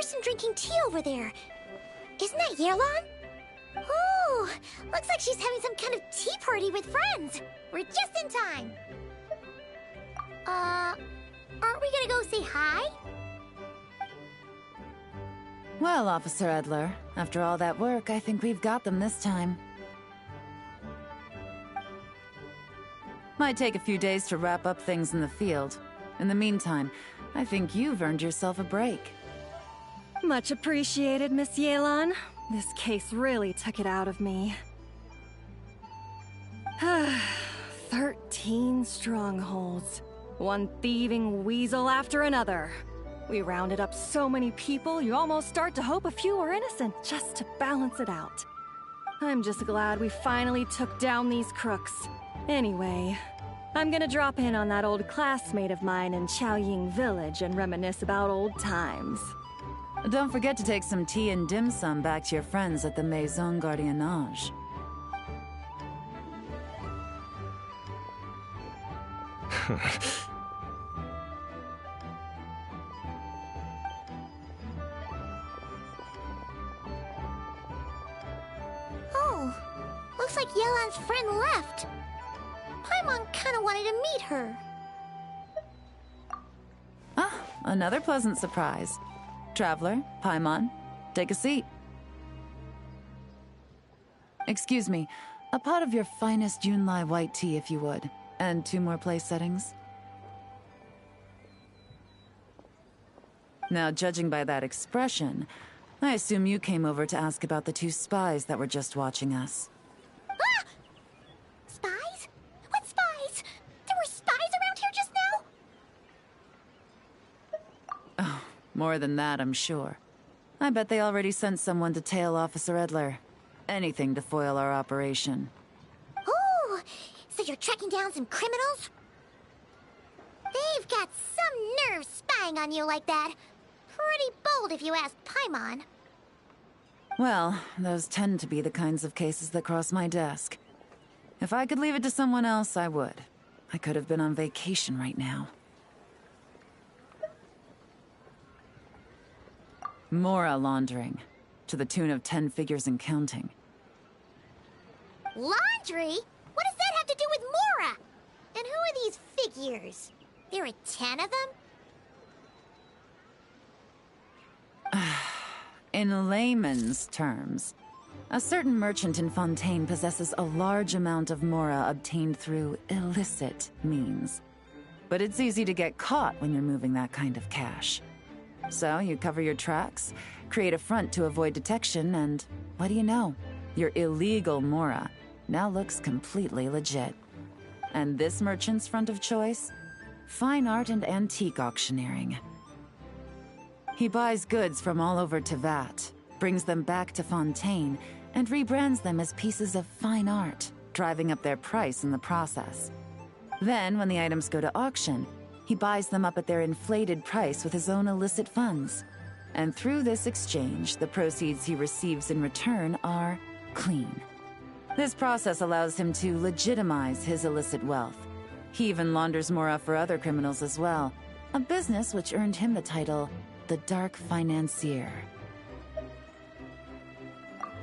person drinking tea over there. Isn't that Yelan? Oh, looks like she's having some kind of tea party with friends. We're just in time. Aren't we gonna go say hi? Well, Officer Edler, after all that work, I think we've got them this time. Might take a few days to wrap up things in the field. In the meantime, I think you've earned yourself a break. Much appreciated, Miss Yelan. This case really took it out of me. 13 strongholds. One thieving weasel after another. We rounded up so many people, you almost start to hope a few were innocent, just to balance it out. I'm just glad we finally took down these crooks. Anyway, I'm gonna drop in on that old classmate of mine in Chaoying Village and reminisce about old times. Don't forget to take some tea and dim sum back to your friends at the Maison Gardiennage. Oh, looks like Yelan's friend left. Paimon kinda wanted to meet her. Ah, another pleasant surprise. Traveler, Paimon, take a seat. Excuse me, a pot of your finest Yunlai white tea if you would, and 2 more place settings. Now, judging by that expression, I assume you came over to ask about the 2 spies that were just watching us. Ah! Spies? What spies? There were spies around here just now? Oh, more than that, I'm sure. I bet they already sent someone to tail Officer Edler. Anything to foil our operation. Oh, so you're tracking down some criminals? They've got some nerve spying on you like that. Pretty bold if you ask Paimon. Well, those tend to be the kinds of cases that cross my desk. If I could leave it to someone else, I would. I could have been on vacation right now. Mora laundering, to the tune of 10 figures and counting. Laundry? What does that have to do with Mora? And who are these figures? There are 10 of them? In layman's terms, a certain merchant in Fontaine possesses a large amount of Mora obtained through illicit means. But it's easy to get caught when you're moving that kind of cash. So you cover your tracks, create a front to avoid detection, and what do you know? Your illegal Mora now looks completely legit. And this merchant's front of choice? Fine art and antique auctioneering. He buys goods from all over Tevat, brings them back to Fontaine, and rebrands them as pieces of fine art, driving up their price in the process. Then, when the items go to auction, he buys them up at their inflated price with his own illicit funds. And through this exchange, the proceeds he receives in return are clean. This process allows him to legitimize his illicit wealth. He even launders Mora for other criminals as well, a business which earned him the title the Dark Financier.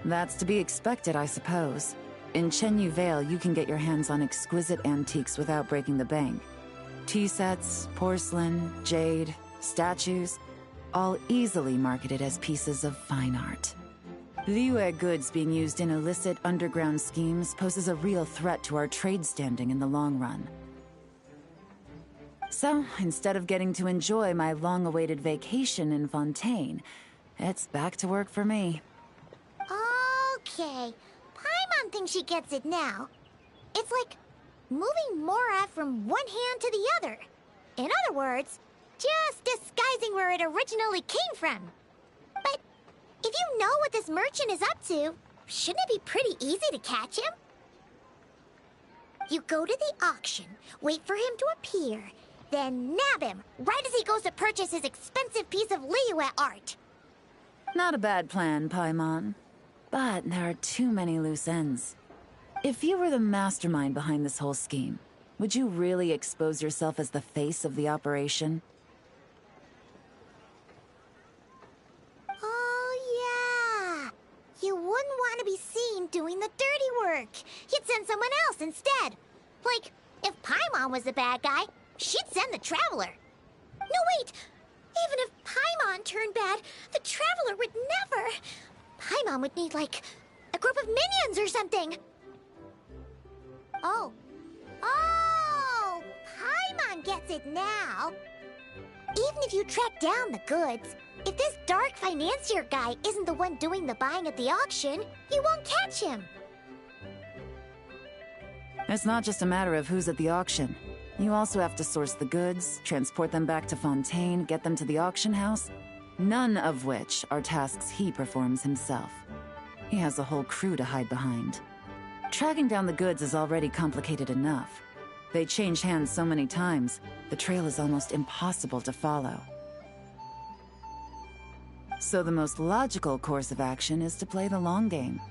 That's to be expected, I suppose. In Chenyu Vale, you can get your hands on exquisite antiques without breaking the bank. Tea sets, porcelain, jade, statues, all easily marketed as pieces of fine art. Liyue goods being used in illicit underground schemes poses a real threat to our trade standing in the long run. So, instead of getting to enjoy my long-awaited vacation in Fontaine, it's back to work for me. Okay, Paimon thinks she gets it now. It's like moving Mora from one hand to the other. In other words, just disguising where it originally came from. But if you know what this merchant is up to, shouldn't it be pretty easy to catch him? You go to the auction, wait for him to appear, then nab him right as he goes to purchase his expensive piece of Liyue art. Not a bad plan, Paimon. But there are too many loose ends. If you were the mastermind behind this whole scheme, would you really expose yourself as the face of the operation? us instead. Like, if Paimon was the bad guy, she'd send the Traveler. No, wait! Even if Paimon turned bad, the Traveler would never... Paimon would need, like, a group of minions or something. Oh. Oh! Paimon gets it now. Even if you track down the goods, if this dark financier guy isn't the one doing the buying at the auction, you won't catch him. It's not just a matter of who's at the auction. You also have to source the goods, transport them back to Fontaine, get them to the auction house, none of which are tasks he performs himself. He has a whole crew to hide behind. Tracking down the goods is already complicated enough. They change hands so many times, the trail is almost impossible to follow. So the most logical course of action is to play the long game.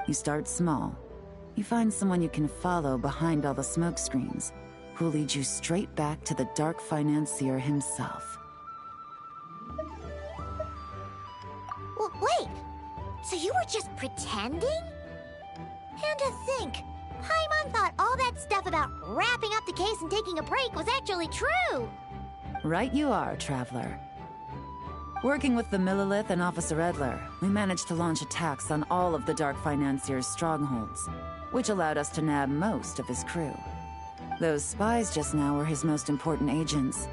You start small. You find someone you can follow behind all the smoke screens, who'll lead you straight back to the dark financier himself. Well, wait! So you were just pretending? And to think, Paimon thought all that stuff about wrapping up the case and taking a break was actually true! Right you are, Traveler. Working with the Millilith and Officer Edler, we managed to launch attacks on all of the Dark Financier's strongholds, which allowed us to nab most of his crew. Those spies just now were his most important agents,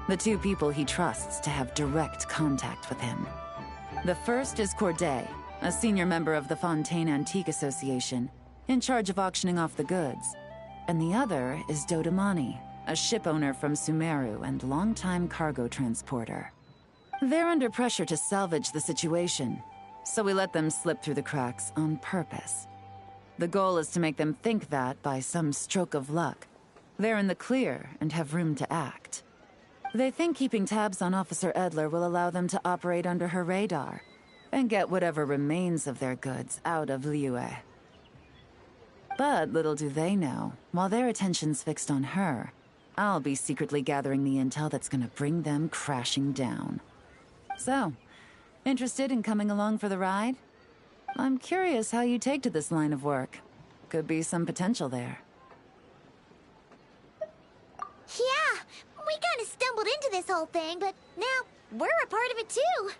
the two people he trusts to have direct contact with him. The first is Corday, a senior member of the Fontaine Antique Association, in charge of auctioning off the goods. And the other is Dodamani, a ship owner from Sumeru and longtime cargo transporter. They're under pressure to salvage the situation, so we let them slip through the cracks on purpose. The goal is to make them think that, by some stroke of luck, they're in the clear and have room to act. They think keeping tabs on Officer Edler will allow them to operate under her radar and get whatever remains of their goods out of Liyue. But little do they know, while their attention's fixed on her, I'll be secretly gathering the intel that's gonna bring them crashing down. So, interested in coming along for the ride? I'm curious how you take to this line of work. Could be some potential there. Yeah, we kind of stumbled into this whole thing, but now we're a part of it too.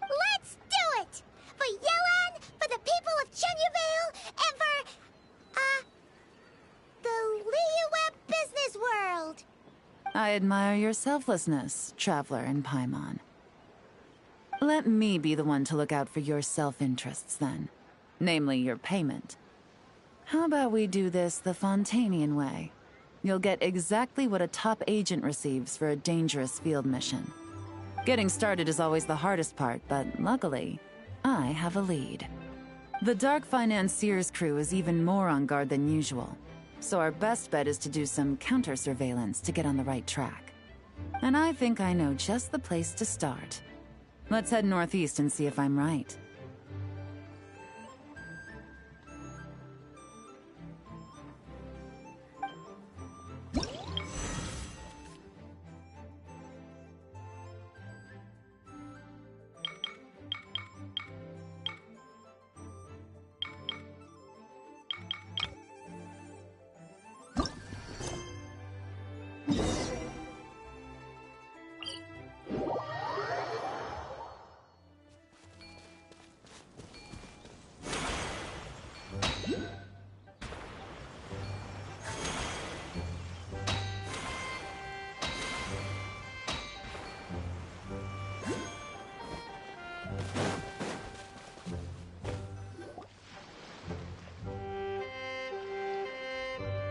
Let's do it! For Yelan, for the people of Chenyavale, and for, the Liyue business world! I admire your selflessness, Traveler and Paimon. Let me be the one to look out for your self-interests, then. Namely, your payment. How about we do this the Fontainian way? You'll get exactly what a top agent receives for a dangerous field mission. Getting started is always the hardest part, but luckily, I have a lead. The Dark Financier's crew is even more on guard than usual, so our best bet is to do some counter-surveillance to get on the right track. And I think I know just the place to start. Let's head northeast and see if I'm right.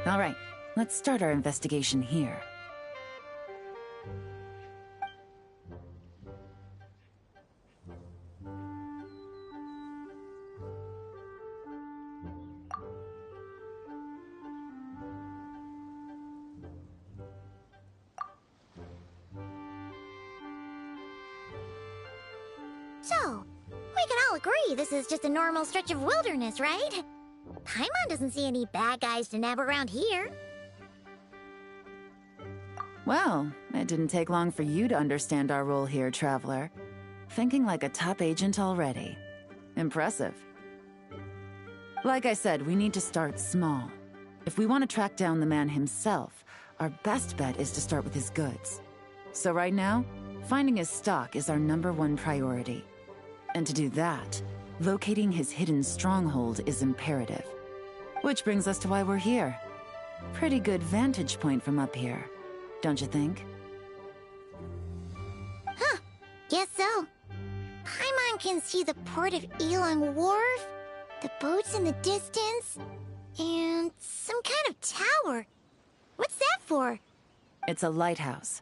All right, let's start our investigation here. So, we can all agree this is just a normal stretch of wilderness, right? Paimon doesn't see any bad guys to nab around here. Well, it didn't take long for you to understand our role here, Traveler. Thinking like a top agent already. Impressive. Like I said, we need to start small. If we want to track down the man himself, our best bet is to start with his goods. So right now, finding his stock is our #1 priority. And to do that, locating his hidden stronghold is imperative. Which brings us to why we're here. Pretty good vantage point from up here, don't you think? Huh, guess so. Paimon can see the port of Elong Wharf, the boats in the distance, and some kind of tower. What's that for? It's a lighthouse.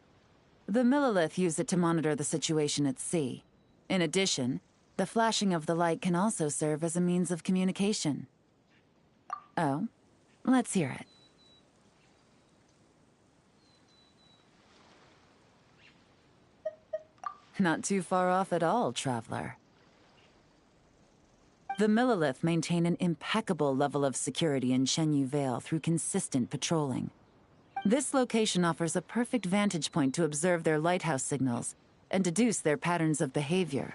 The Millilith use it to monitor the situation at sea. In addition, the flashing of the light can also serve as a means of communication. Oh, let's hear it. Not too far off at all, traveler. The Millilith maintain an impeccable level of security in Shenyu Vale through consistent patrolling. This location offers a perfect vantage point to observe their lighthouse signals and deduce their patterns of behavior,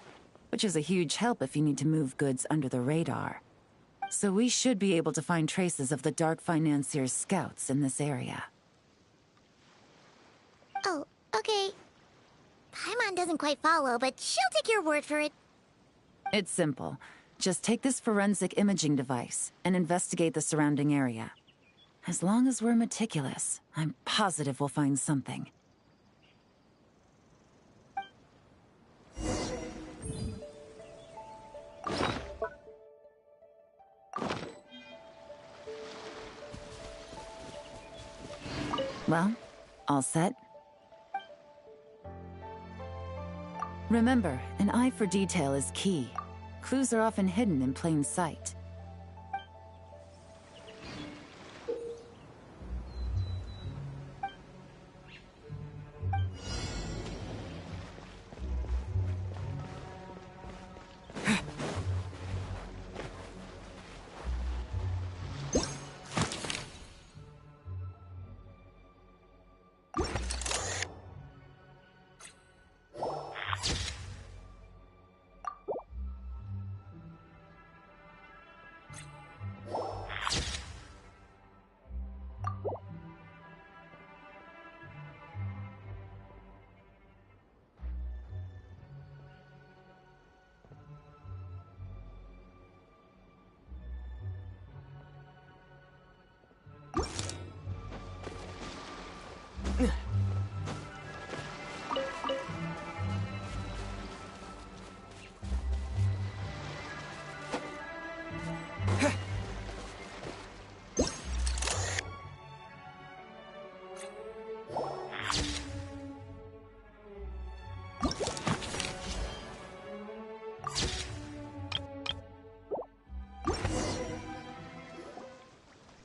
which is a huge help if you need to move goods under the radar. So we should be able to find traces of the Dark Financier's scouts in this area. Oh, okay. Paimon doesn't quite follow, but she'll take your word for it. It's simple. Just take this forensic imaging device and investigate the surrounding area. As long as we're meticulous, I'm positive we'll find something. Well, all set? Remember, an eye for detail is key. Clues are often hidden in plain sight.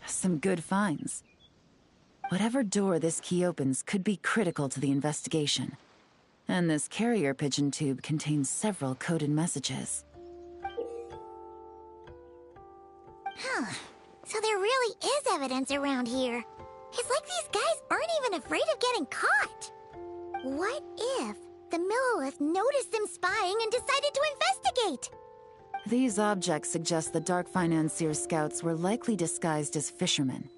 Some good finds. Whatever door this key opens could be critical to the investigation. And this carrier pigeon tube contains several coded messages. Huh. So there really is evidence around here. It's like these guys aren't even afraid of getting caught. What if the Millilith noticed them spying and decided to investigate? These objects suggest the Dark Financier scouts were likely disguised as fishermen.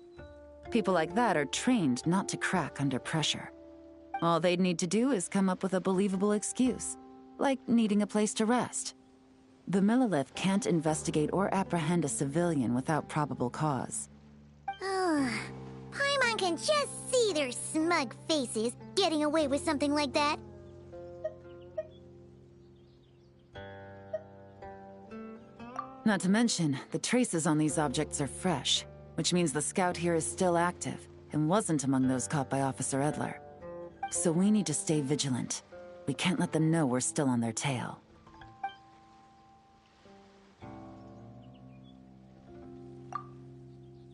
People like that are trained not to crack under pressure. All they'd need to do is come up with a believable excuse, like needing a place to rest. The Millilith can't investigate or apprehend a civilian without probable cause. Paimon can just see their smug faces getting away with something like that. Not to mention, the traces on these objects are fresh, which means the scout here is still active and wasn't among those caught by Officer Edler. So we need to stay vigilant. We can't let them know we're still on their tail.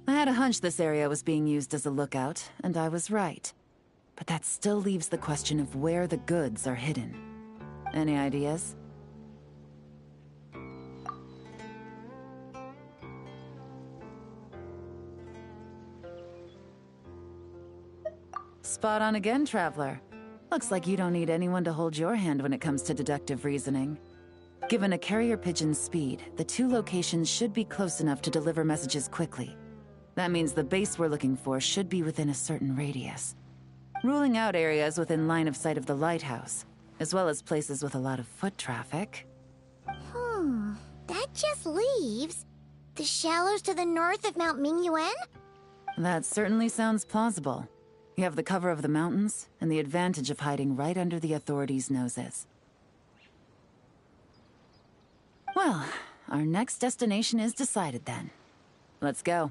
I had a hunch this area was being used as a lookout, and I was right. But that still leaves the question of where the goods are hidden. Any ideas? Spot on again, Traveler. Looks like you don't need anyone to hold your hand when it comes to deductive reasoning. Given a carrier pigeon's speed, the two locations should be close enough to deliver messages quickly. That means the base we're looking for should be within a certain radius. Ruling out areas within line of sight of the lighthouse, as well as places with a lot of foot traffic. That just leaves the shallows to the north of Mount Mingyuan? That certainly sounds plausible. You have the cover of the mountains, and the advantage of hiding right under the authorities' noses. Well, our next destination is decided then. Let's go.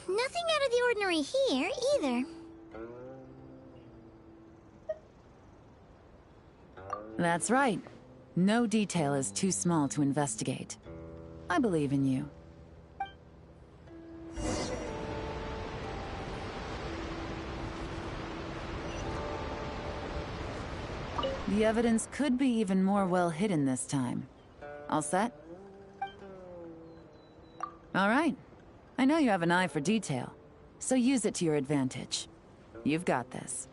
Nothing out of the ordinary here, either. That's right. No detail is too small to investigate. I believe in you. The evidence could be even more well hidden this time. All set? All right. I know you have an eye for detail, so use it to your advantage. You've got this.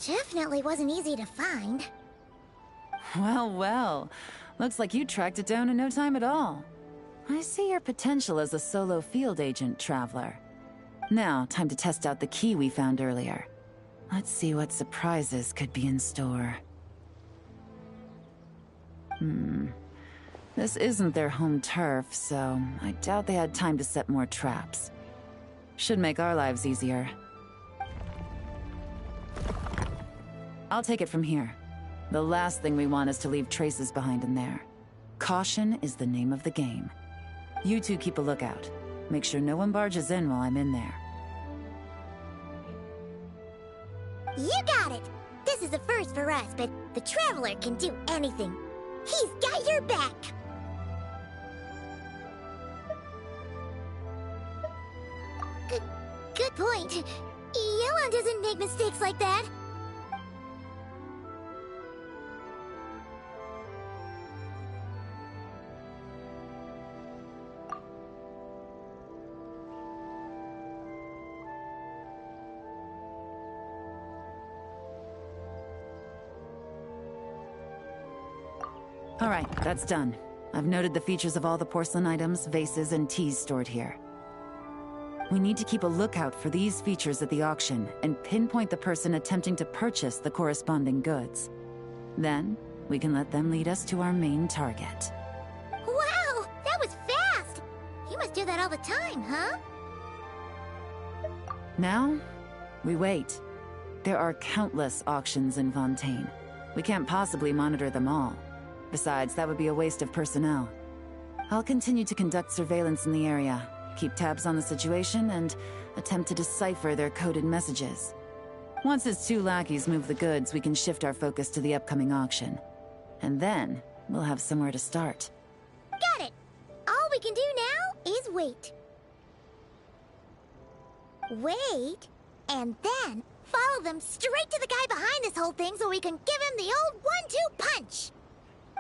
Definitely wasn't easy to find. Well, well. Looks like you tracked it down in no time at all. I see your potential as a solo field agent, Traveler. Now, time to test out the key we found earlier. Let's see what surprises could be in store. This isn't their home turf, so I doubt they had time to set more traps. Should make our lives easier. I'll take it from here. The last thing we want is to leave traces behind in there. Caution is the name of the game. You two keep a lookout. Make sure no one barges in while I'm in there. You got it! This is a first for us, but the Traveler can do anything. He's got your back! Good point. Yelan doesn't make mistakes like that. All right, that's done. I've noted the features of all the porcelain items, vases, and teas stored here. We need to keep a lookout for these features at the auction and pinpoint the person attempting to purchase the corresponding goods. Then, we can let them lead us to our main target. Wow, that was fast! You must do that all the time, huh? Now, we wait. There are countless auctions in Fontaine. We can't possibly monitor them all. Besides, that would be a waste of personnel. I'll continue to conduct surveillance in the area, keep tabs on the situation, and attempt to decipher their coded messages. Once his 2 lackeys move the goods, we can shift our focus to the upcoming auction. And then, we'll have somewhere to start. Got it! All we can do now is wait. Wait, and then follow them straight to the guy behind this whole thing so we can give him the old 1-2 punch!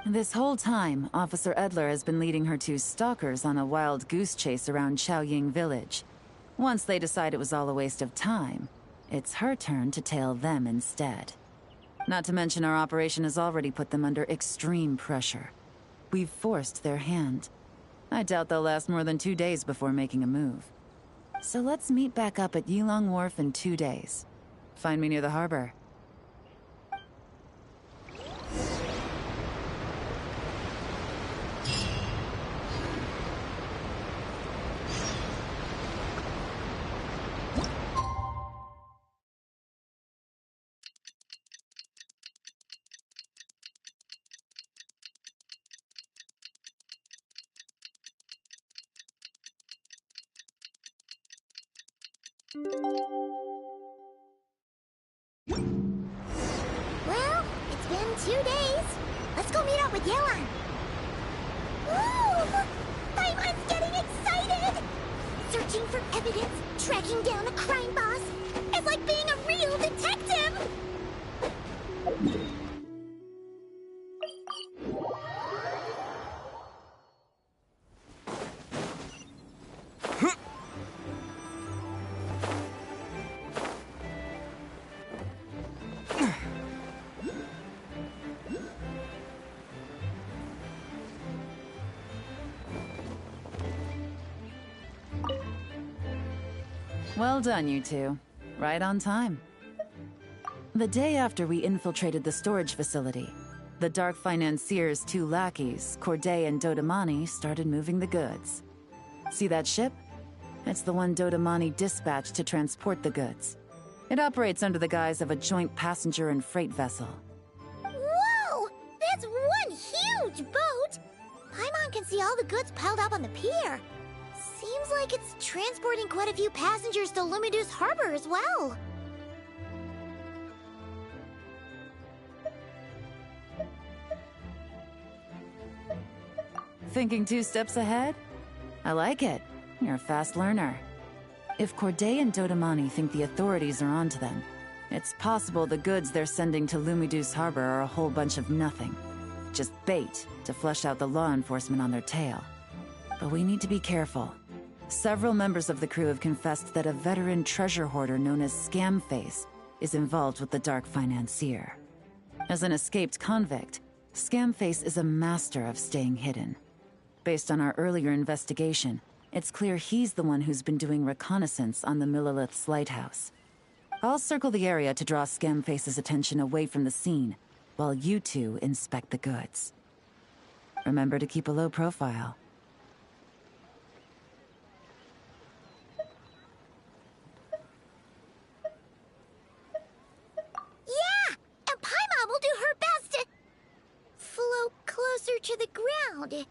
This whole time, Officer Edler has been leading her 2 stalkers on a wild goose chase around Chaoying Village. Once they decide it was all a waste of time, it's her turn to tail them instead. Not to mention our operation has already put them under extreme pressure. We've forced their hand. I doubt they'll last more than 2 days before making a move. So let's meet back up at Yilong Wharf in 2 days. Find me near the harbor. Well, it's been 2 days. Let's go meet up with Yelan. Woo! Paimon's getting excited! Searching for evidence, tracking down a crime boss. It's like being a real detective! Well done, you 2. Right on time. The day after we infiltrated the storage facility, the Dark Financier's 2 lackeys, Corday and Dodamani, started moving the goods. See that ship? It's the one Dodamani dispatched to transport the goods. It operates under the guise of a joint passenger and freight vessel. Whoa! That's one huge boat! Paimon can see all the goods piled up on the pier. Seems like it's transporting quite a few passengers to Lumidu's harbor as well. Thinking 2 steps ahead? I like it. You're a fast learner. If Corday and Dodamani think the authorities are onto them, it's possible the goods they're sending to Lumidu's harbor are a whole bunch of nothing. Just bait to flush out the law enforcement on their tail. But we need to be careful. Several members of the crew have confessed that a veteran treasure hoarder known as Scamface is involved with the Dark Financier. As an escaped convict, Scamface is a master of staying hidden. Based on our earlier investigation, it's clear he's the one who's been doing reconnaissance on the Millilith's lighthouse. I'll circle the area to draw Scamface's attention away from the scene, while you 2 inspect the goods. Remember to keep a low profile. Yeah! And Paimon will do her best to float closer to the ground.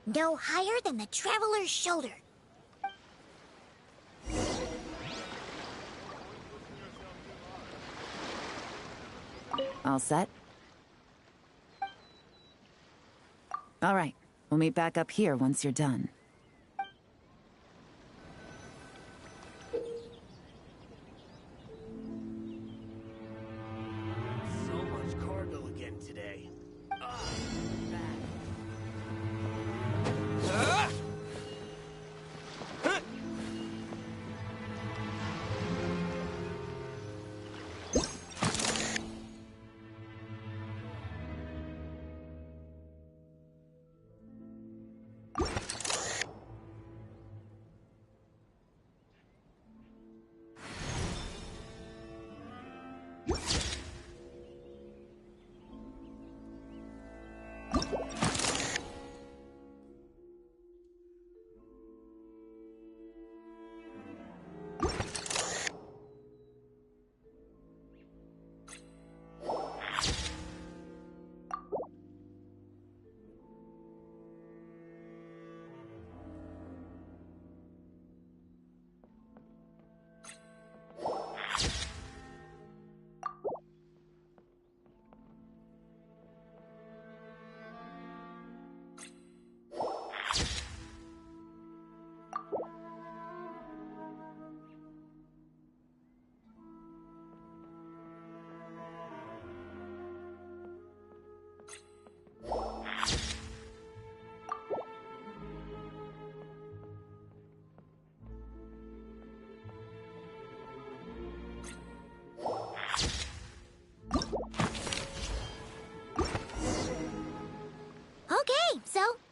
No higher than the traveler's shoulder. All set? All right. We'll meet back up here once you're done. So much cargo again today.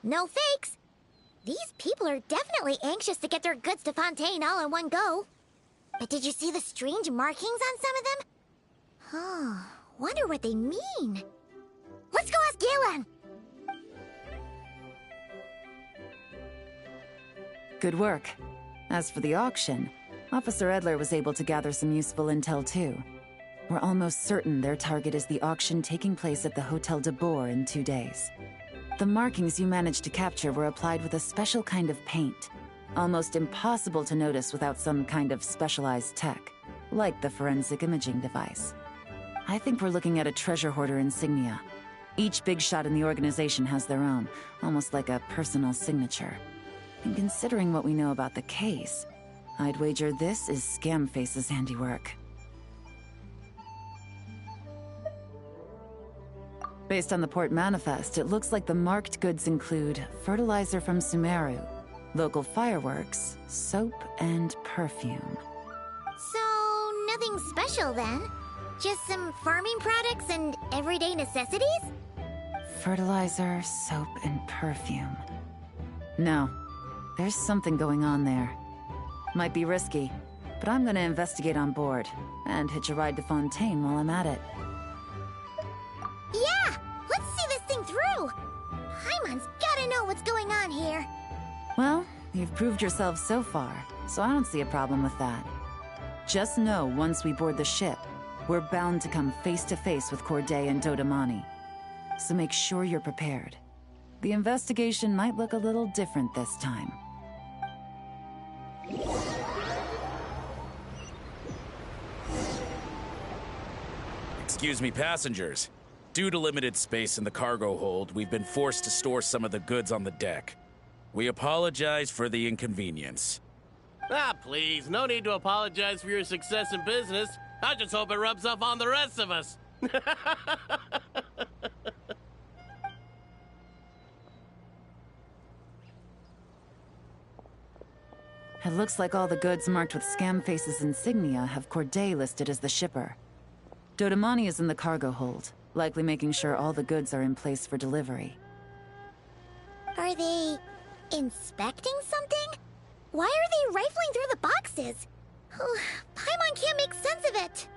No fakes. These people are definitely anxious to get their goods to Fontaine all in one go. But did you see the strange markings on some of them? Oh, wonder what they mean. Let's go ask Yelan! Good work. As for the auction, Officer Edler was able to gather some useful intel too. We're almost certain their target is the auction taking place at the Hotel de Boer in 2 days. The markings you managed to capture were applied with a special kind of paint. Almost impossible to notice without some kind of specialized tech, like the forensic imaging device. I think we're looking at a treasure hoarder insignia. Each big shot in the organization has their own, almost like a personal signature. And considering what we know about the case, I'd wager this is Scamface's handiwork. Based on the port manifest, it looks like the marked goods include fertilizer from Sumeru, local fireworks, soap, and perfume. So, nothing special then? Just some farming products and everyday necessities? Fertilizer, soap, and perfume. No, there's something going on there. Might be risky, but I'm gonna investigate on board, and hitch a ride to Fontaine while I'm at it. Yeah! Let's see this thing through! Paimon's gotta know what's going on here. Well, you've proved yourself so far, so I don't see a problem with that. Just know once we board the ship, we're bound to come face to face with Corday and Dodamani. So make sure you're prepared. The investigation might look a little different this time. Excuse me, passengers. Due to limited space in the cargo hold, we've been forced to store some of the goods on the deck. We apologize for the inconvenience. Ah, please, no need to apologize for your success in business. I just hope it rubs off on the rest of us. It looks like all the goods marked with Scamface's insignia have Corday listed as the shipper. Dodamani is in the cargo hold, likely making sure all the goods are in place for delivery. Are they inspecting something? Why are they rifling through the boxes? Paimon can't make sense of it.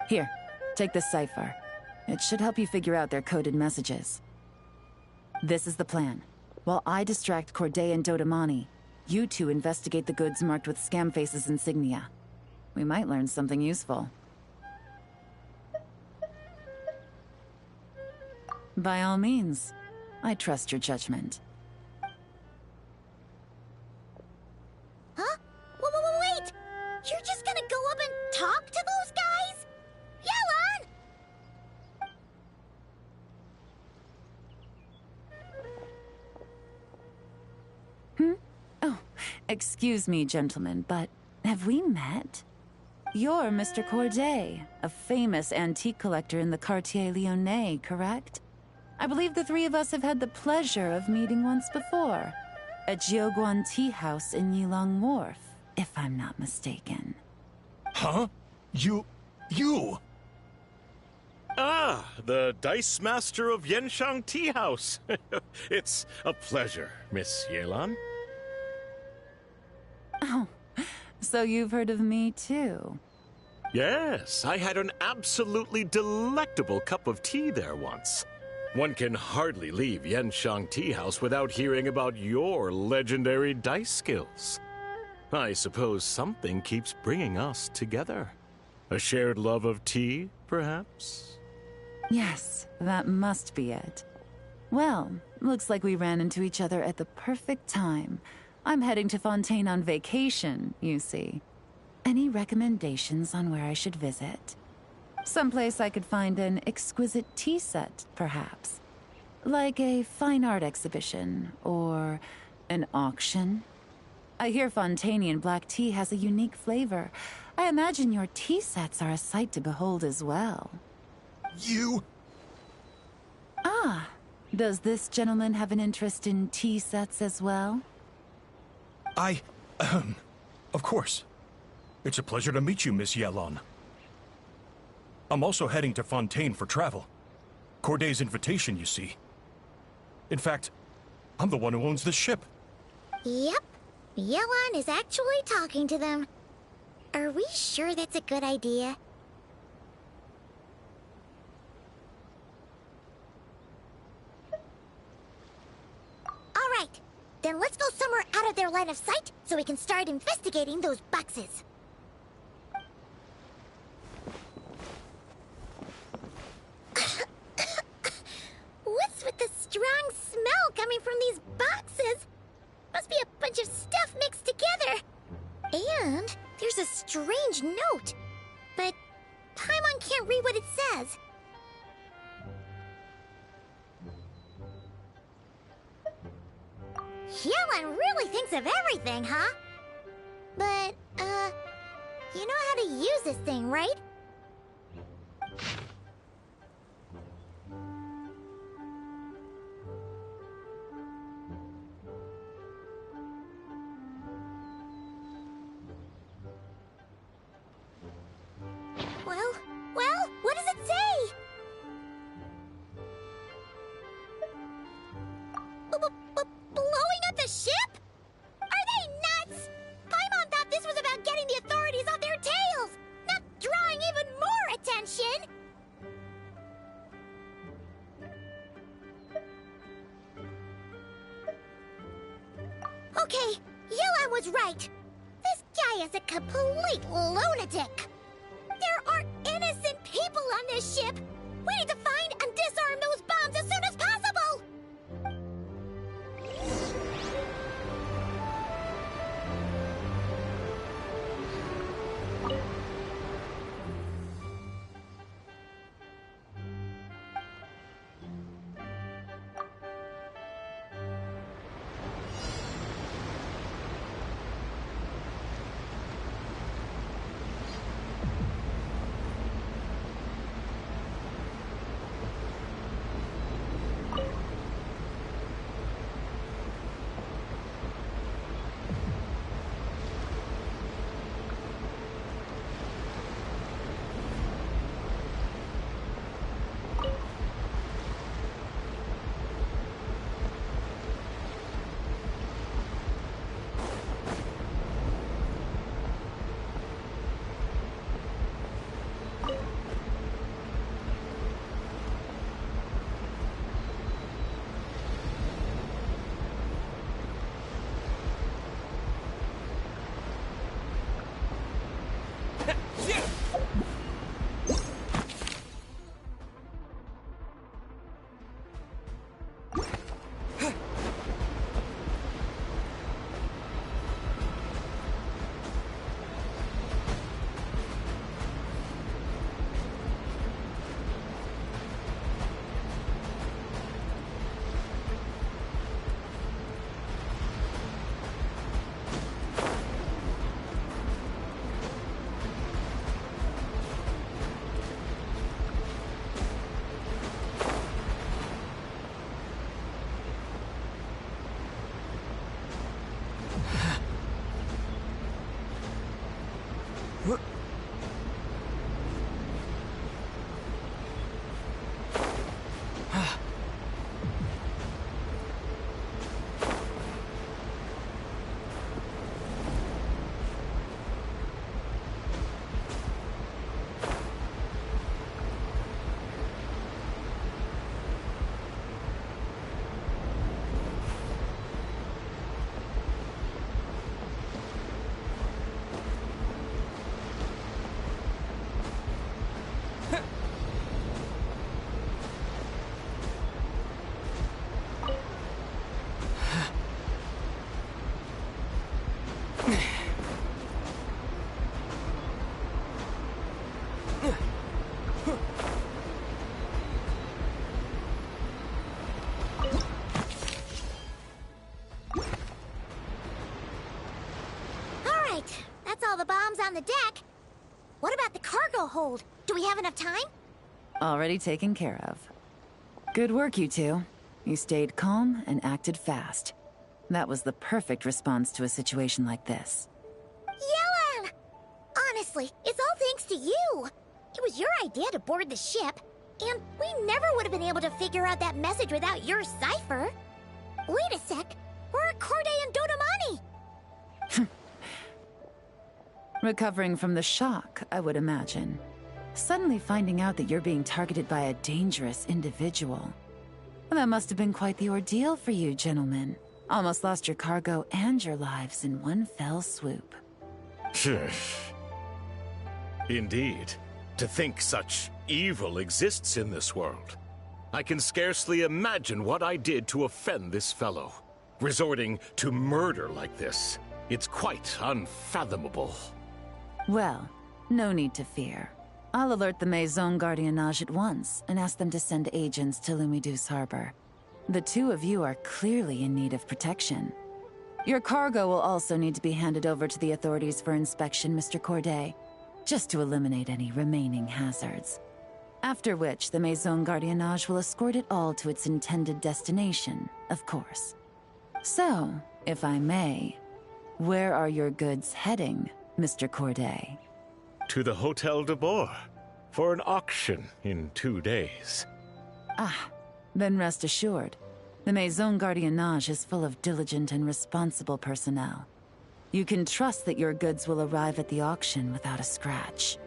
Here, take this cipher. It should help you figure out their coded messages. This is the plan. While I distract Corday and Dodamani, you two investigate the goods marked with Scamface's insignia. We might learn something useful. By all means, I trust your judgment. Huh? Wait! You're just gonna go up and talk to those guys? Yelan! Oh, excuse me, gentlemen, but have we met? You're Mr. Corday, a famous antique collector in the Quartier Lyonnais, correct? I believe the three of us have had the pleasure of meeting once before, at Jiuguan Tea House in Yilong Wharf, if I'm not mistaken. Huh? You... Ah, the Dice Master of Yenshang Tea House. It's a pleasure, Miss Yelan. Oh, so you've heard of me too? Yes, I had an absolutely delectable cup of tea there once. One can hardly leave Yenshang Tea House without hearing about your legendary dice skills. I suppose something keeps bringing us together. A shared love of tea, perhaps? Yes, that must be it. Well, looks like we ran into each other at the perfect time. I'm heading to Fontaine on vacation, you see. Any recommendations on where I should visit? Someplace I could find an exquisite tea set, perhaps. Like a fine art exhibition, or an auction. I hear Fontainian black tea has a unique flavor. I imagine your tea sets are a sight to behold as well. You... Ah, does this gentleman have an interest in tea sets as well? Of course. It's a pleasure to meet you, Miss Yelan. I'm also heading to Fontaine for travel. Corday's invitation, you see. In fact, I'm the one who owns the ship. Yep. Yelan is actually talking to them. Are we sure that's a good idea? Alright, then let's go somewhere out of their line of sight so we can start investigating those boxes. What's with the strong smell coming from these boxes? Must be a bunch of stuff mixed together. And there's a strange note. But Paimon can't read what it says. Yelan really thinks of everything, huh? But, you know how to use this thing, right? Well, what does it say? Blowing up the ship? Are they nuts? Paimon thought this was about getting the authorities off their tails, not drawing even more attention. Okay, Yelan was right. This guy is a complete lunatic. There are innocent people on this ship. We need to find and disarm those bombs as soon as possible. All the bombs on the deck. What about the cargo hold? Do we have enough time? Already taken care of. Good work, you two. You stayed calm and acted fast. That was the perfect response to a situation like this. Yelan! Honestly, it's all thanks to you. It was your idea to board the ship, and we never would have been able to figure out that message without your cipher. Wait a sec. We're at Corday and Dodomani. Recovering from the shock, I would imagine. Suddenly finding out that you're being targeted by a dangerous individual. That must have been quite the ordeal for you, gentlemen. Almost lost your cargo and your lives in one fell swoop. Indeed. To think such evil exists in this world. I can scarcely imagine what I did to offend this fellow. Resorting to murder like this. It's quite unfathomable. Well, no need to fear. I'll alert the Maison Gardiennage at once and ask them to send agents to Lumidus Harbor. The two of you are clearly in need of protection. Your cargo will also need to be handed over to the authorities for inspection, Mr. Corday, just to eliminate any remaining hazards. After which, the Maison Gardiennage will escort it all to its intended destination, of course. So, if I may, where are your goods heading, Mr. Corday? To the Hotel de Boer for an auction in 2 days. Ah, then rest assured. The Maison Gardiennage is full of diligent and responsible personnel. You can trust that your goods will arrive at the auction without a scratch.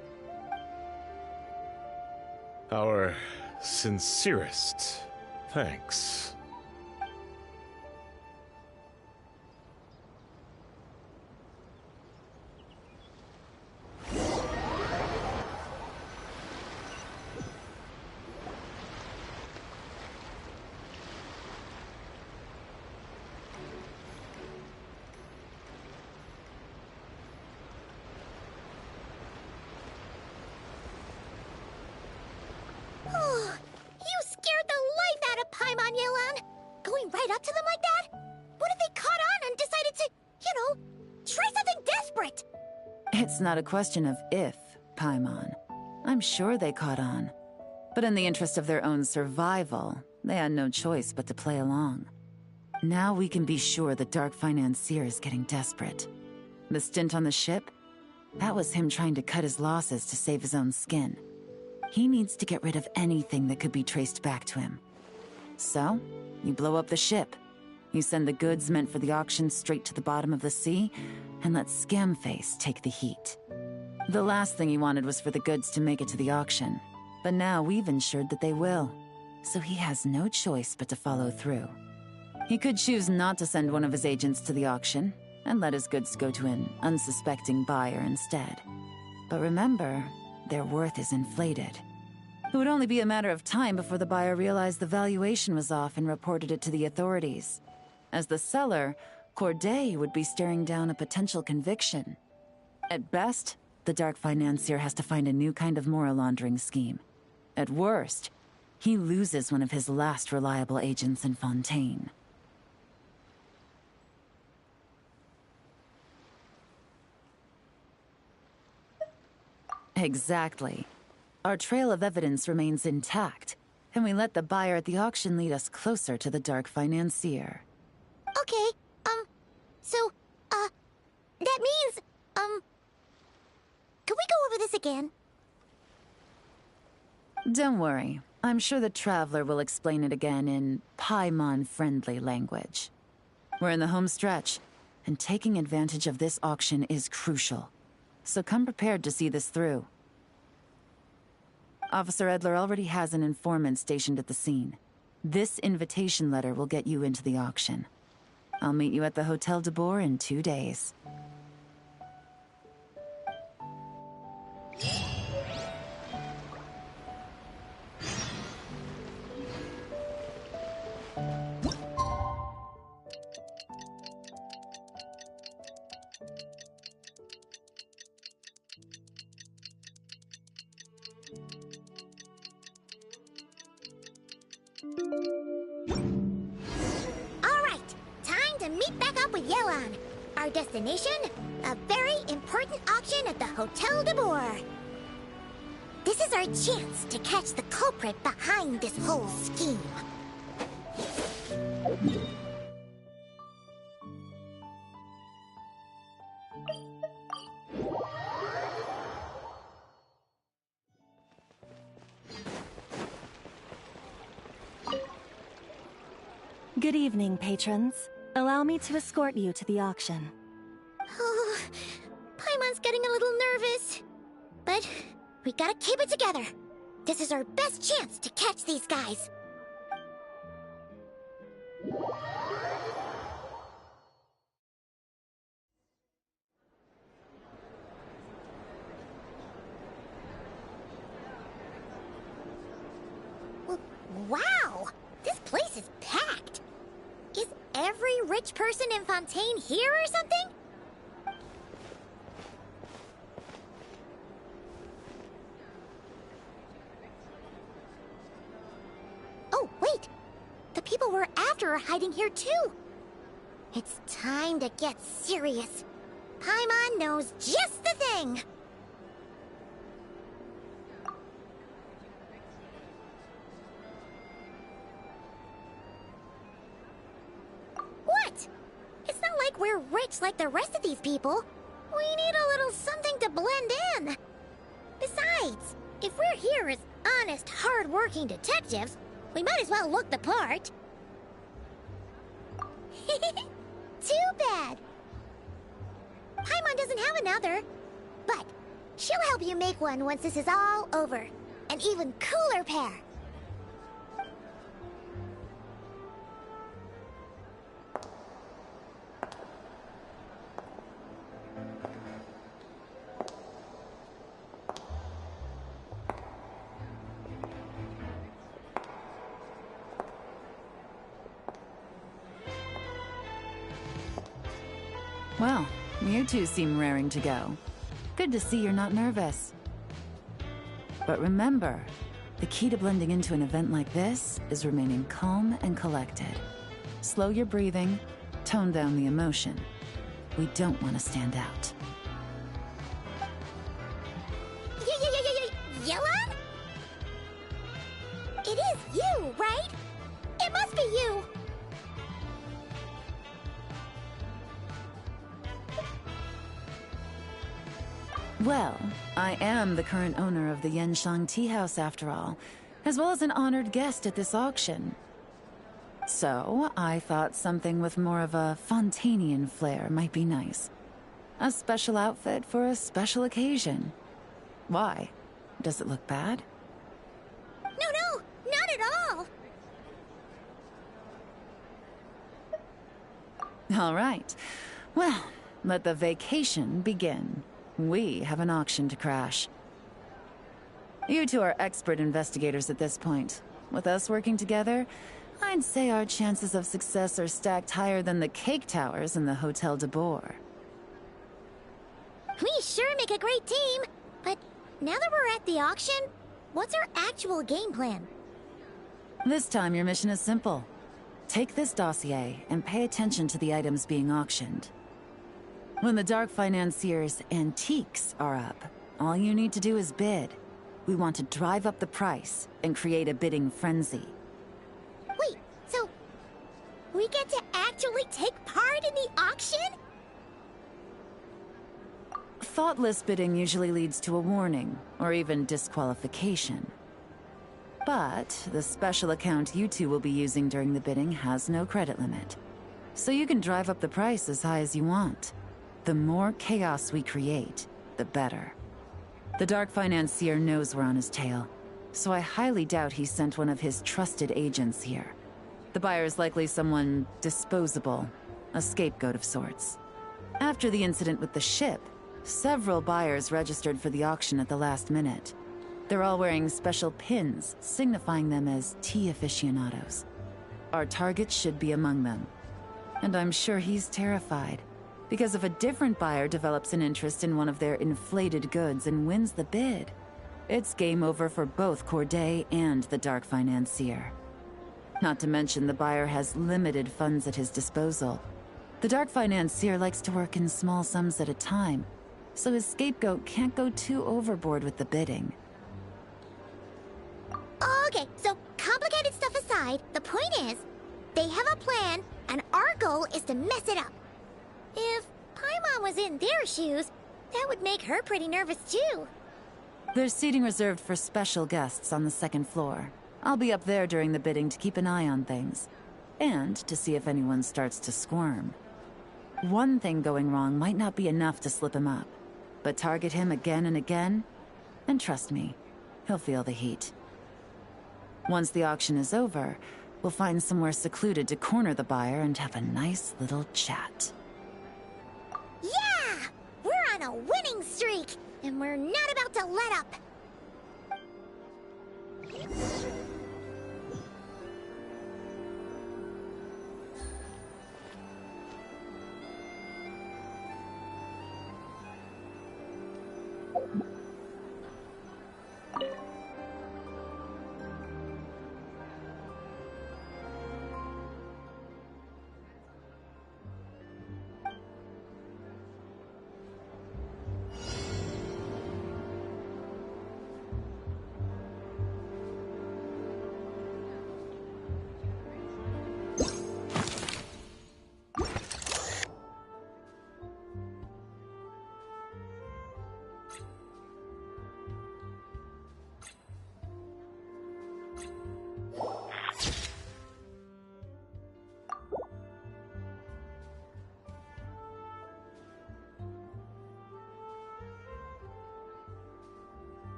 Our sincerest thanks. You scared the life out of Paimon, Yelan. Going right up to them like that? What if they caught on and decided to, try something desperate? It's not a question of if, Paimon. I'm sure they caught on. But in the interest of their own survival, they had no choice but to play along. Now we can be sure the Dark Financier is getting desperate. The stint on the ship? That was him trying to cut his losses to save his own skin. He needs to get rid of anything that could be traced back to him. So, you blow up the ship. You send the goods meant for the auction straight to the bottom of the sea, and let Scamface take the heat. The last thing he wanted was for the goods to make it to the auction, but now we've ensured that they will, so he has no choice but to follow through. He could choose not to send one of his agents to the auction, and let his goods go to an unsuspecting buyer instead. But remember, their worth is inflated. It would only be a matter of time before the buyer realized the valuation was off and reported it to the authorities. As the seller, Corday would be staring down a potential conviction. At best, the Dark Financier has to find a new kind of moral laundering scheme. At worst, he loses one of his last reliable agents in Fontaine. Exactly. Our trail of evidence remains intact, and we let the buyer at the auction lead us closer to the Dark Financier. Okay, that means, can we go over this again? Don't worry. I'm sure the Traveler will explain it again in Paimon-friendly language. We're in the home stretch, and taking advantage of this auction is crucial. So come prepared to see this through. Officer Edler already has an informant stationed at the scene. This invitation letter will get you into the auction. I'll meet you at the Hotel de Boer in 2 days. Alright, time to meet back up with Yelan. Our destination? A very important auction at the Hotel de Boer. This is our chance to catch the culprit behind this whole scheme. Good evening, patrons. Allow me to escort you to the auction. Oh, Paimon's getting a little nervous. But we gotta keep it together. This is our best chance to catch these guys. Wow! This place is packed! Is every rich person in Fontaine here or something? Oh, wait! The people we're after are hiding here too! It's time to get serious. Paimon knows just the thing! What? It's not like we're rich like the rest of these people. We need a little something to blend in. Besides, if we're here as honest, hard-working detectives, we might as well look the part. Too bad. Paimon doesn't have another, but she'll help you make one once this is all over. An even cooler pair. Well, you two seem raring to go. Good to see you're not nervous. But remember, the key to blending into an event like this is remaining calm and collected. Slow your breathing, tone down the emotion. We don't want to stand out. Yellow? It is you, right? It must be you. Well, I am the current owner of the Vanishing Tea House after all, as well as an honored guest at this auction. So, I thought something with more of a Fontainian flair might be nice. A special outfit for a special occasion. Why? Does it look bad? No, not at all. All right. Well, let the vacation begin. We have an auction to crash. You two are expert investigators at this point. With us working together, I'd say our chances of success are stacked higher than the cake towers in the Hotel de Boer. We sure make a great team, but now that we're at the auction, what's our actual game plan? This time your mission is simple. Take this dossier and pay attention to the items being auctioned. When the Dark Financier's antiques are up, all you need to do is bid. We want to drive up the price and create a bidding frenzy. Wait, so we get to actually take part in the auction? Thoughtless bidding usually leads to a warning, or even disqualification. But the special account you two will be using during the bidding has no credit limit. So you can drive up the price as high as you want. The more chaos we create, the better. The Dark Financier knows we're on his tail, so I highly doubt he sent one of his trusted agents here. The buyer's likely someone disposable, a scapegoat of sorts. After the incident with the ship, several buyers registered for the auction at the last minute. They're all wearing special pins, signifying them as tea aficionados. Our target should be among them. And I'm sure he's terrified. Because if a different buyer develops an interest in one of their inflated goods and wins the bid, it's game over for both Corday and the Dark Financier. Not to mention the buyer has limited funds at his disposal. The Dark Financier likes to work in small sums at a time, so his scapegoat can't go too overboard with the bidding. Okay, so complicated stuff aside, the point is, they have a plan, and our goal is to mess it up. If Paimon was in their shoes, that would make her pretty nervous too. There's seating reserved for special guests on the second floor. I'll be up there during the bidding to keep an eye on things. and to see if anyone starts to squirm. One thing going wrong might not be enough to slip him up, but target him again and again, and trust me, he'll feel the heat. Once the auction is over, we'll find somewhere secluded to corner the buyer and have a nice little chat. Yeah! We're on a winning streak, and we're not about to let up.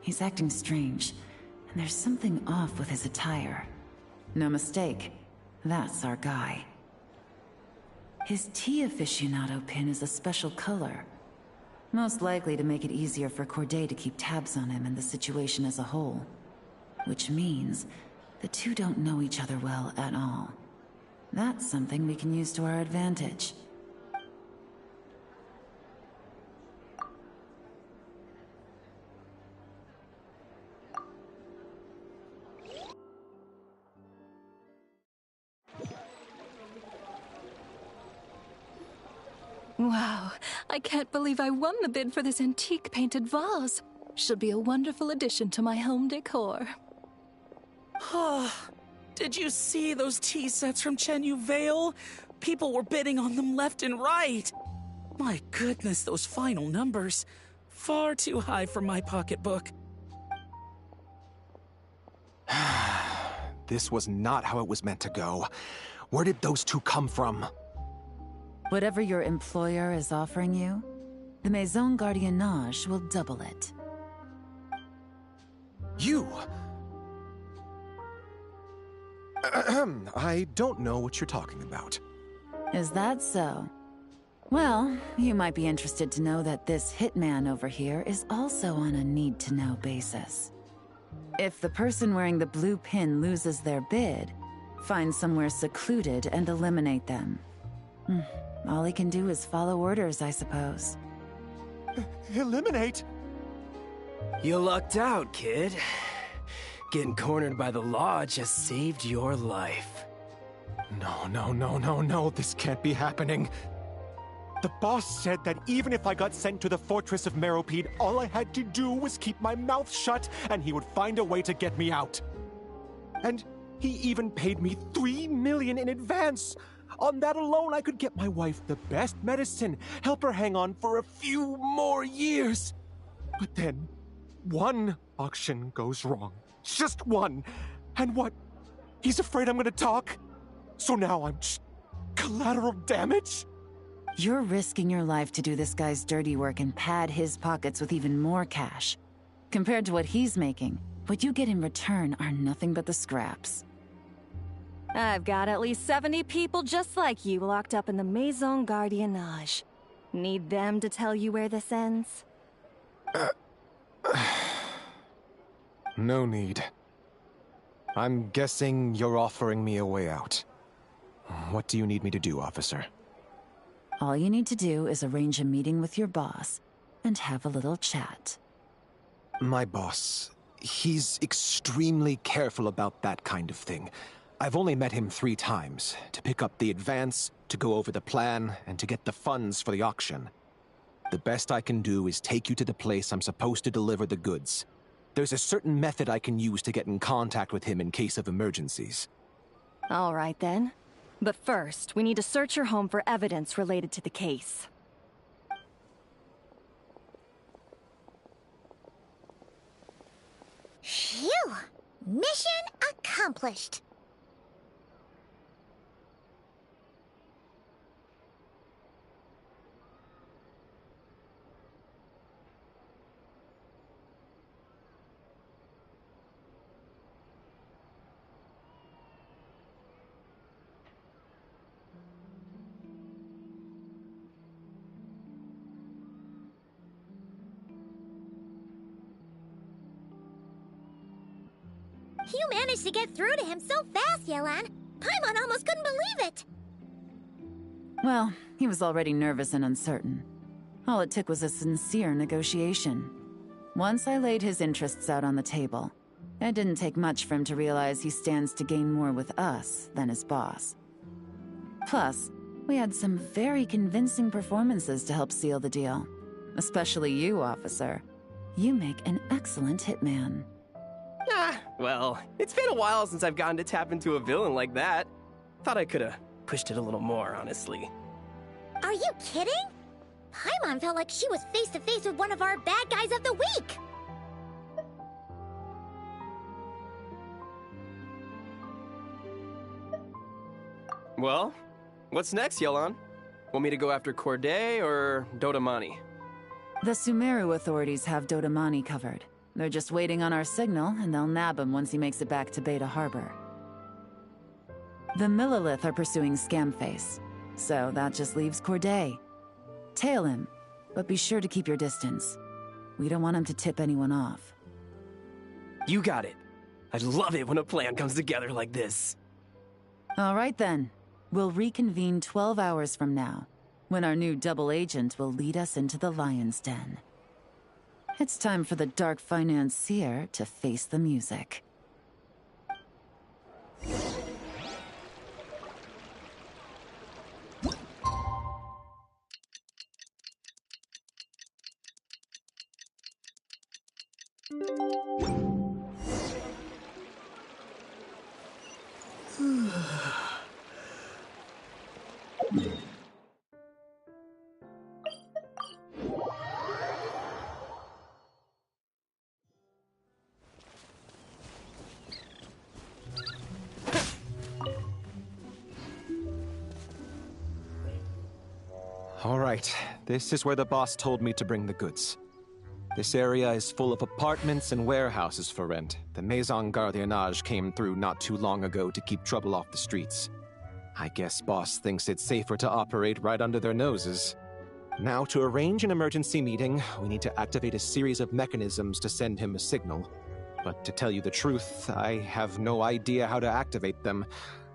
He's acting strange, and there's something off with his attire. No mistake, that's our guy. His tea aficionado pin is a special color, most likely to make it easier for Corday to keep tabs on him and the situation as a whole. Which means the two don't know each other well at all. That's something we can use to our advantage. Wow, I can't believe I won the bid for this antique painted vase. Should be a wonderful addition to my home decor. Did you see those tea sets from Chenyu Vale? People were bidding on them left and right. My goodness, those final numbers. Far too high for my pocketbook. This was not how it was meant to go. Where did those two come from? Whatever your employer is offering you, the Maison Gardiennage will double it. You! I don't know what you're talking about. Is that so? Well, you might be interested to know that this hitman over here is also on a need-to-know basis. If the person wearing the blue pin loses their bid, find somewhere secluded and eliminate them. All he can do is follow orders, I suppose. Eliminate? You lucked out, kid. Getting cornered by the law just saved your life. No, this can't be happening. The boss said that even if I got sent to the Fortress of Meropide, all I had to do was keep my mouth shut and he would find a way to get me out. And he even paid me $3 million in advance. On that alone, I could get my wife the best medicine, help her hang on for a few more years. But then, one auction goes wrong. Just one. And what? He's afraid I'm gonna talk? So now I'm just collateral damage? You're risking your life to do this guy's dirty work and pad his pockets with even more cash. Compared to what he's making, what you get in return are nothing but the scraps. I've got at least 70 people just like you locked up in the Maison Gardiennage. Need them to tell you where this ends? No need. I'm guessing you're offering me a way out. What do you need me to do, officer? All you need to do is arrange a meeting with your boss and have a little chat. My boss, he's extremely careful about that kind of thing. I've only met him 3 times, to pick up the advance, to go over the plan, and to get the funds for the auction. The best I can do is take you to the place I'm supposed to deliver the goods. There's a certain method I can use to get in contact with him in case of emergencies. All right then. But first, we need to search your home for evidence related to the case. Phew! Mission accomplished. You managed to get through to him so fast, Yelan. Paimon almost couldn't believe it. Well, he was already nervous and uncertain. All it took was a sincere negotiation. Once I laid his interests out on the table, it didn't take much for him to realize he stands to gain more with us than his boss. Plus, we had some very convincing performances to help seal the deal. Especially you, officer. You make an excellent hitman. Well, it's been a while since I've gotten to tap into a villain like that. Thought I could've pushed it a little more, honestly. Are you kidding? Paimon felt like she was face to face with one of our bad guys of the week. Well, what's next, Yelan? Want me to go after Corday or Dodamani? The Sumeru authorities have Dodamani covered. They're just waiting on our signal, and they'll nab him once he makes it back to Beta Harbor. The Millilith are pursuing Scamface, so that just leaves Corday. Tail him, but be sure to keep your distance. We don't want him to tip anyone off. You got it. I love it when a plan comes together like this. All right then. We'll reconvene 12 hours from now, when our new double agent will lead us into the Lion's Den. It's time for the dark financier to face the music. All right, this is where the boss told me to bring the goods. This area is full of apartments and warehouses for rent. The Maison Gardiennage came through not too long ago to keep trouble off the streets. I guess boss thinks it's safer to operate right under their noses. Now, to arrange an emergency meeting, we need to activate a series of mechanisms to send him a signal. But to tell you the truth, I have no idea how to activate them.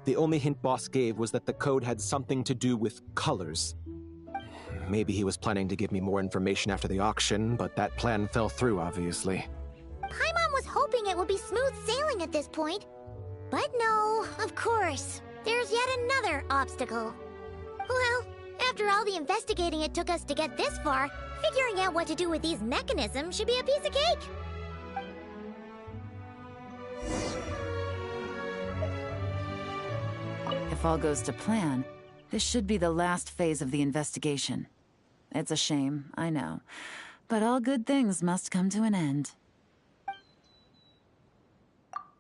The only hint boss gave was that the code had something to do with colors. Maybe he was planning to give me more information after the auction, but that plan fell through, obviously. Paimon was hoping it would be smooth sailing at this point. But no, of course. There's yet another obstacle. Well, after all the investigating it took us to get this far, figuring out what to do with these mechanisms should be a piece of cake. If all goes to plan, this should be the last phase of the investigation. It's a shame, I know. But all good things must come to an end.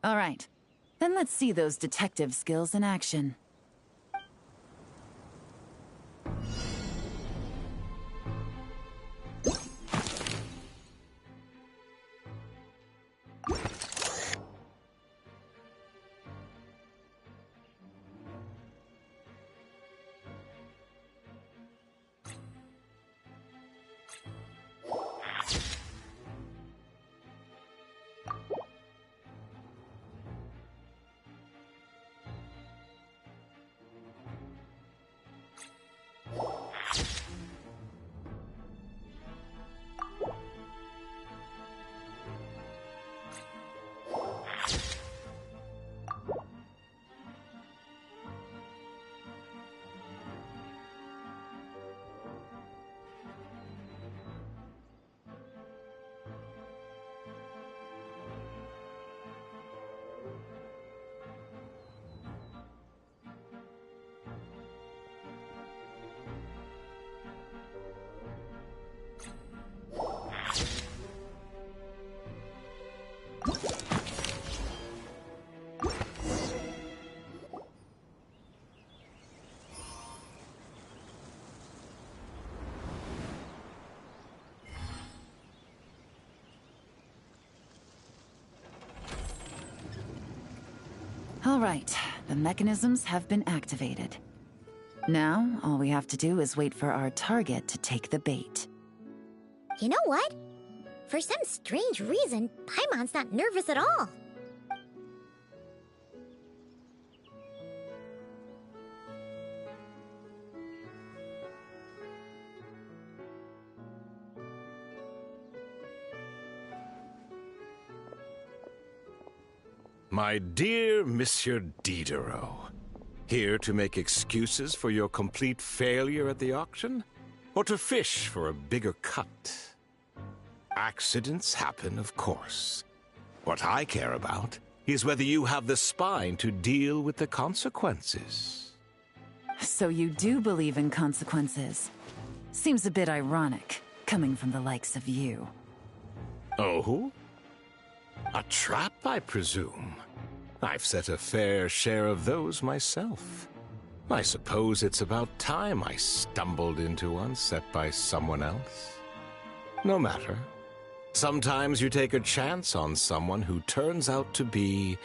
All right. Then let's see those detective skills in action. All right, the mechanisms have been activated. Now, all we have to do is wait for our target to take the bait. You know what? For some strange reason, Paimon's not nervous at all. My dear Monsieur Diderot, here to make excuses for your complete failure at the auction? Or to fish for a bigger cut? Accidents happen, of course. What I care about is whether you have the spine to deal with the consequences. So you do believe in consequences. Seems a bit ironic, coming from the likes of you. Oh? A trap, I presume. I've set a fair share of those myself. I suppose it's about time I stumbled into one set by someone else. No matter. Sometimes you take a chance on someone who turns out to be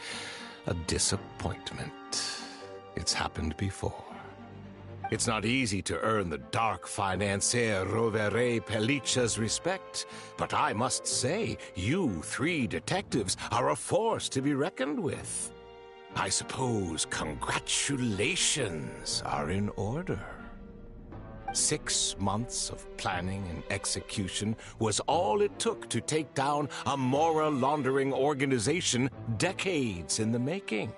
a disappointment. It's happened before. It's not easy to earn the dark financier Rovere Pelliccia's respect, but I must say, you three detectives are a force to be reckoned with. I suppose congratulations are in order. 6 months of planning and execution was all it took to take down a Mora laundering organization decades in the making.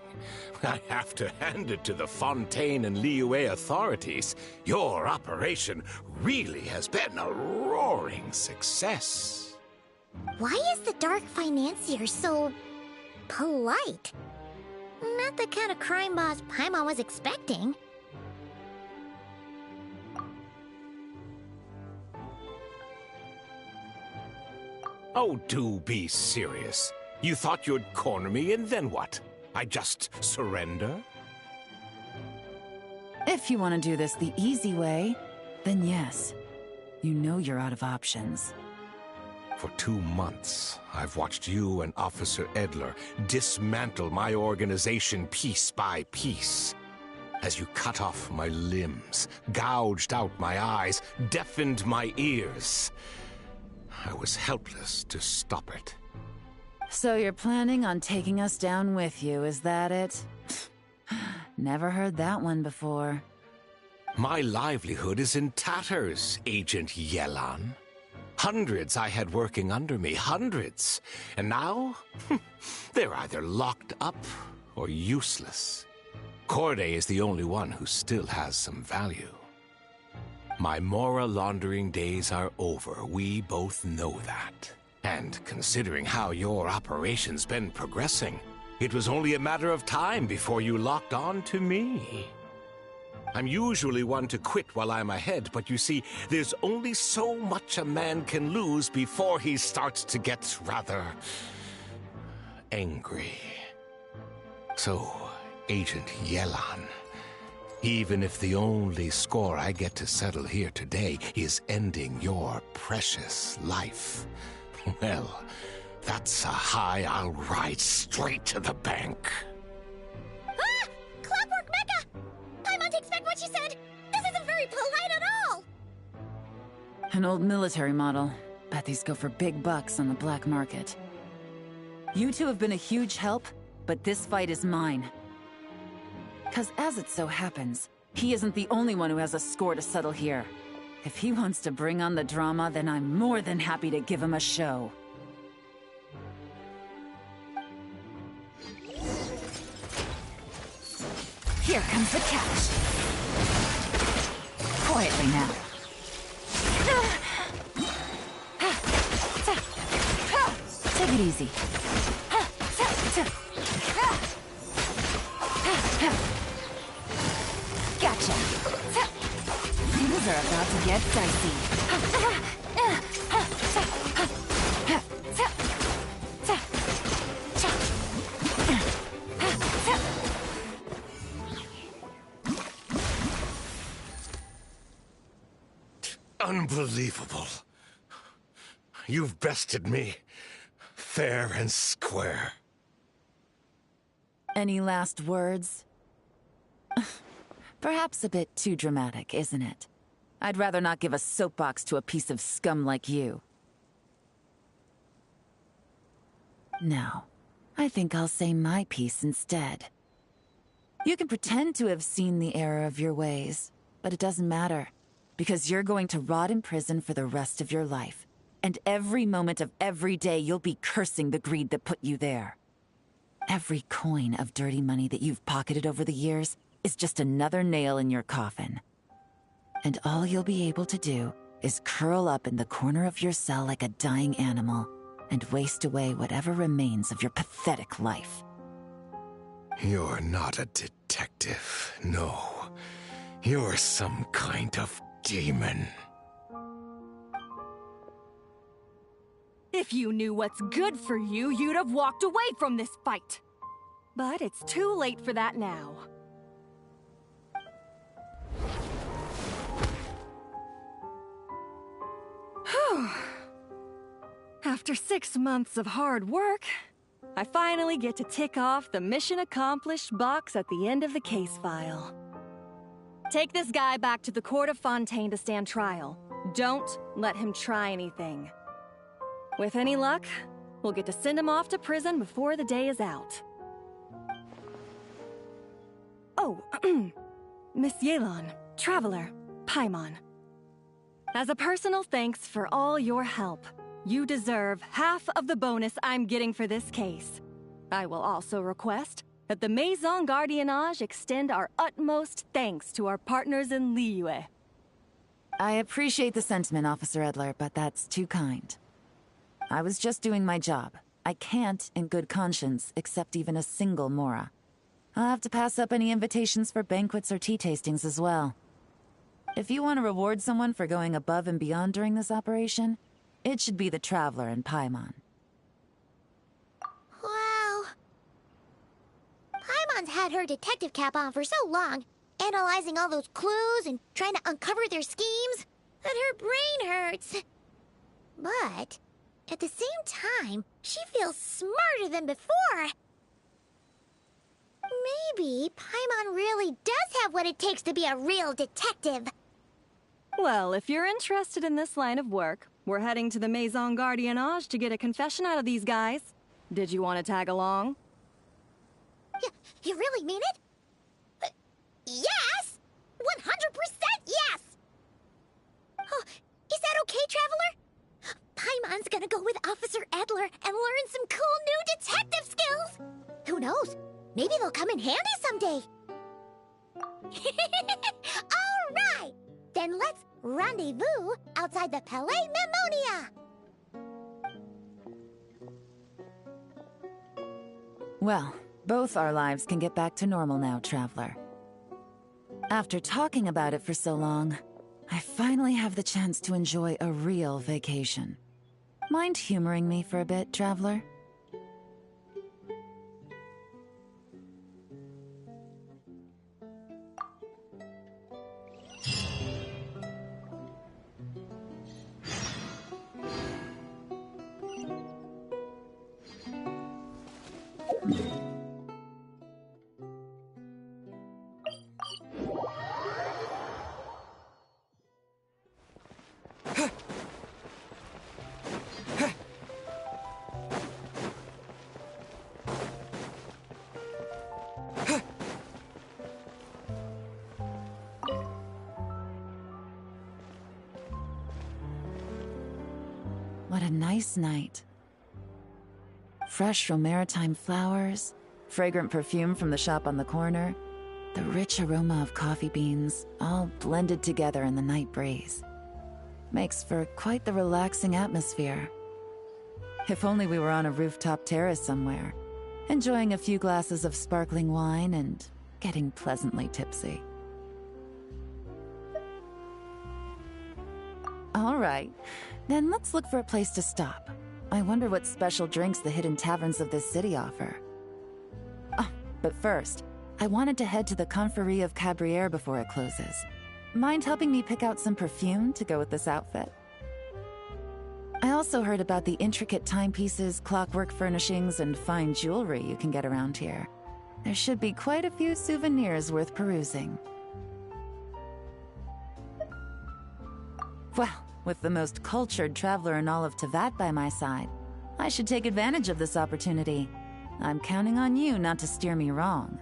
I have to hand it to the Fontaine and Liyue authorities. Your operation really has been a roaring success. Why is the Dark Financier so polite? Not the kind of crime boss Paimon was expecting. Oh, do be serious. You thought you'd corner me, and then what? I just surrender? If you want to do this the easy way, then yes. You know you're out of options. For 2 months, I've watched you and Officer Edler dismantle my organization piece by piece. As you cut off my limbs, gouged out my eyes, deafened my ears. I was helpless to stop it. So you're planning on taking us down with you, is that it? Never heard that one before. My livelihood is in tatters, Agent Yelan. Hundreds I had working under me, hundreds. And now, they're either locked up or useless. Corday is the only one who still has some value. My Mora laundering days are over. We both know that. And considering how your operation's been progressing, it was only a matter of time before you locked on to me. I'm usually one to quit while I'm ahead, but you see, there's only so much a man can lose before he starts to get rather angry. So, Agent Yelan, even if the only score I get to settle here today is ending your precious life, well, that's a high I'll ride straight to the bank. Ah! Clockwork Mecha! Paimon takes back what she said! This isn't very polite at all! An old military model. Bet these go for big bucks on the black market. You two have been a huge help, but this fight is mine. 'Cause as it so happens, he isn't the only one who has a score to settle here. If he wants to bring on the drama, then I'm more than happy to give him a show. Here comes the catch. Quietly now. Take it easy. Gotcha. Things are about to get dicey. Unbelievable. You've bested me, fair and square. Any last words? Perhaps a bit too dramatic, isn't it? I'd rather not give a soapbox to a piece of scum like you. No, I think I'll say my piece instead. You can pretend to have seen the error of your ways, but it doesn't matter, because you're going to rot in prison for the rest of your life. And every moment of every day you'll be cursing the greed that put you there. Every coin of dirty money that you've pocketed over the years is just another nail in your coffin. And all you'll be able to do is curl up in the corner of your cell like a dying animal and waste away whatever remains of your pathetic life. You're not a detective, no. You're some kind of demon. If you knew what's good for you, you'd have walked away from this fight. But it's too late for that now. Whew. After 6 months of hard work, I finally get to tick off the mission accomplished box at the end of the case file. Take this guy back to the court of Fontaine to stand trial. Don't let him try anything. With any luck, we'll get to send him off to prison before the day is out. Oh, Miss Yelan, Traveler, Paimon. As a personal thanks for all your help, you deserve half of the bonus I'm getting for this case. I will also request that the Maison Gardiennage extend our utmost thanks to our partners in Liyue. I appreciate the sentiment, Officer Edler, but that's too kind. I was just doing my job. I can't, in good conscience, accept even a single Mora. I'll have to pass up any invitations for banquets or tea tastings as well. If you want to reward someone for going above and beyond during this operation, it should be the Traveler and Paimon. Wow. Paimon's had her detective cap on for so long, analyzing all those clues and trying to uncover their schemes, that her brain hurts. But at the same time, she feels smarter than before. Maybe Paimon really does have what it takes to be a real detective. Well, if you're interested in this line of work, we're heading to the Maison Gardiennage to get a confession out of these guys. Did you want to tag along? You really mean it? Yes! 100% yes! Oh, is that okay, Traveler? Paimon's gonna go with Officer Adler and learn some cool new detective skills! Who knows? Maybe they'll come in handy someday. All right! Then let's rendezvous outside the Palais Mnemonia! Well, both our lives can get back to normal now, Traveler. After talking about it for so long, I finally have the chance to enjoy a real vacation. Mind humoring me for a bit, Traveler? What a nice night. Fresh maritime flowers, fragrant perfume from the shop on the corner, the rich aroma of coffee beans, all blended together in the night breeze. Makes for quite the relaxing atmosphere. If only we were on a rooftop terrace somewhere, enjoying a few glasses of sparkling wine and getting pleasantly tipsy. All right, then let's look for a place to stop. I wonder what special drinks the hidden taverns of this city offer. Oh, but first, I wanted to head to the Confrérie of Cabrières before it closes. Mind helping me pick out some perfume to go with this outfit? I also heard about the intricate timepieces, clockwork furnishings, and fine jewelry you can get around here. There should be quite a few souvenirs worth perusing. Well, with the most cultured traveler in all of Tevat by my side, I should take advantage of this opportunity. I'm counting on you not to steer me wrong.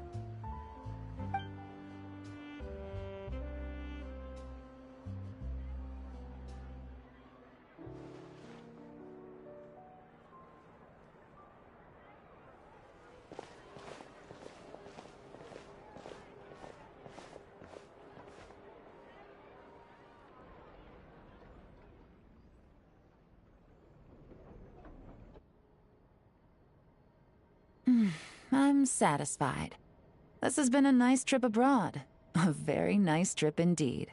I'm satisfied. This has been a nice trip abroad. A very nice trip indeed.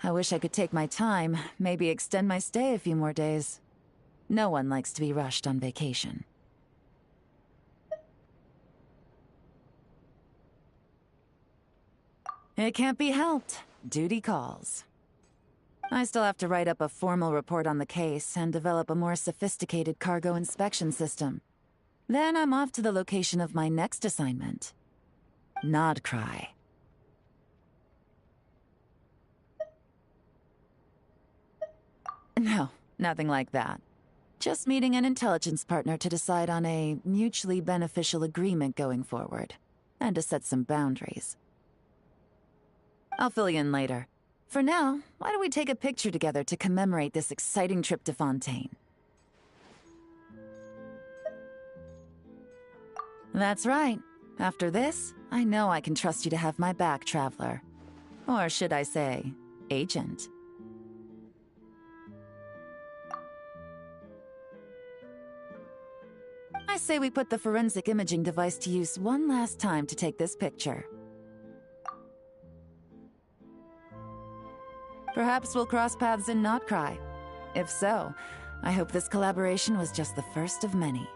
I wish I could take my time, maybe extend my stay a few more days. No one likes to be rushed on vacation. It can't be helped. Duty calls. I still have to write up a formal report on the case and develop a more sophisticated cargo inspection system. Then I'm off to the location of my next assignment. Nodcry. No, nothing like that. Just meeting an intelligence partner to decide on a mutually beneficial agreement going forward, and to set some boundaries. I'll fill you in later. For now, why don't we take a picture together to commemorate this exciting trip to Fontaine? That's right. After this, I know I can trust you to have my back, Traveler. Or should I say, Agent. I say we put the forensic imaging device to use one last time to take this picture. Perhaps we'll cross paths in Nodcry. If so, I hope this collaboration was just the first of many.